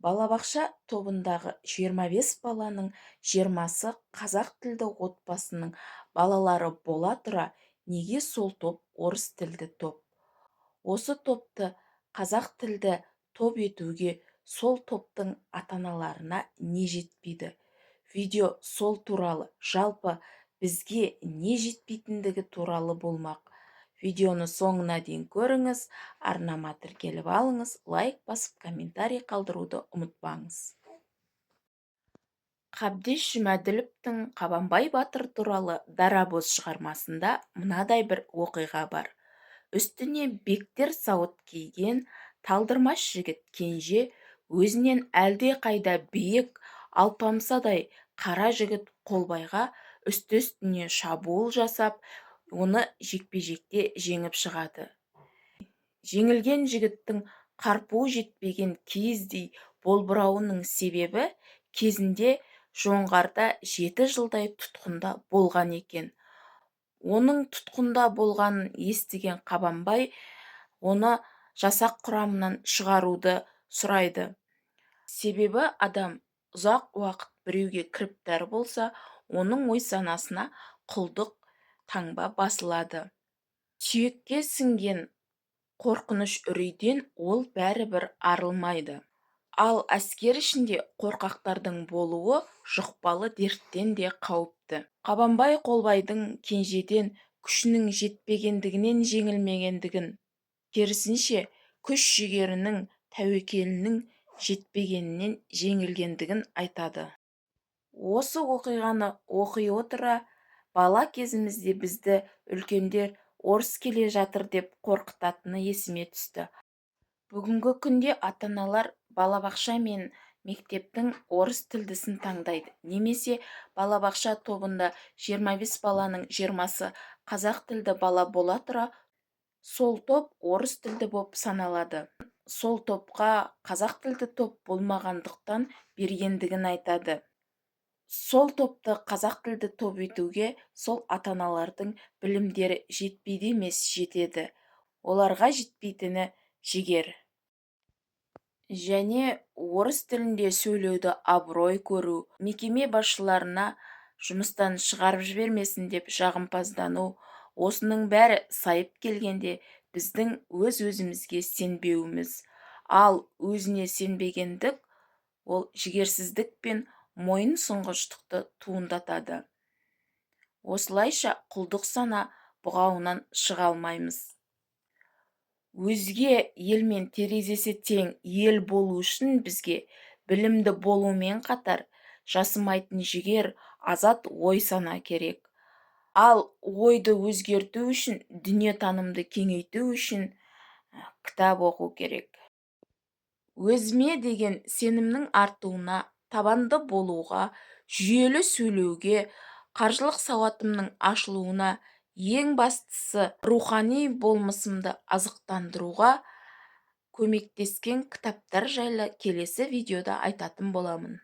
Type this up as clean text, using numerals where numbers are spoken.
Балабақша тобындағы 25 баланың 20-сы қазақ тілді отбасының балалары бола тұра, неге сол топ орыс тілді топ? Осы топты қазақ тілді топ етуге сол топтың ата-аналарына не жетпейді? Видео сол туралы, жалпы бізге не жетпейтіндігі туралы болмақ. Видеоны соңына дейін көріңіз, арнама тіркеліп алыңыз, лайк басып, комментарий қалдыруды ұмытпаңыз. Қабдеш Жұмәділовтің Қабанбай батыр туралы Дарабоз шығармасында мынадай бір оқиға бар. Үстіне бектер сауыт киген талдырмаш жігіт Кенже өзінен әлде қайда биік алпамсадай қара жігіт Қолбайға үсті-үстіне шабуыл жасап, оны жекпе-жекте жеңіп шығады. Жеңілген жігіттің қарпуы жетпеген киіздей болбырауының себебі кезінде жоңғарда 7 жылдай тұтқында болған екен. Оның тұтқында болғанын естіген Қабанбай оны жасақ құрамынан шығаруды сұрайды. Себебі адам ұзақ уақыт біреуге кіріптар болса, оның ой-санасына құлдық таңба басылады. Сүйекке сіңген қорқыныш үрейден ол бәрібір арылмайды. Ал әскер ішінде қорқақтардың болуы жұқпалы дерттен де қауіпті. Қабанбай Қолбайдың Кенжеден күшінің жетпегендігінен жеңілмегендігін, керісінше күш-жігерінің, тәуекелінің жетпегенінен жеңілгендігін айтады. Осы оқиғаны оқи отыра, бала кезімізде бізді үлкендер орыс келе жатыр деп қорқытатыны есіме түсті. Бүгінгі күнде ата-аналар балабақша мен мектептің орыс тілдісін таңдайды. Немесе балабақша тобында 25 баланың 20-сы қазақ тілді бала бола тұра, сол топ орыс тілді боп саналады. Сол топқа қазақ тілді топ болмағандықтан бергендігін айтады. Сол топты қазақ тілді топ етуге сол ата-аналардың білімдері жетпейді емес, жетеді. Оларға жетпейтіні жігер. Және орыс тілінде сөйлеуді абырой көру, мекеме басшыларына жұмыстан шығарып жібермесін деп жағымпаздану, осының бәрі сайып келгенде біздің өз-өзімізге сенбеуіміз. Ал өзіне сенбегендік ол жігерсіздік пен мойын сұнғыштықты туындатады. Осылайша құлдық сана бұғауынан шыға алмаймыз. Өзге елмен терезесі тең ел болу үшін бізге білімді болумен қатар жасымайтын жігер, азат ой-сана керек. Ал ойды өзгерту үшін, дүниетанымды кеңейту үшін кітап оқу керек. Өзіме деген сенімнің артуына, табанды болуға, жүйелі сөйлеуге, қаржылық сауатымның ашылуына, ең бастысы рухани болмысымды азықтандыруға көмектескен кітаптар жайлы келесі видеода айтатын боламын.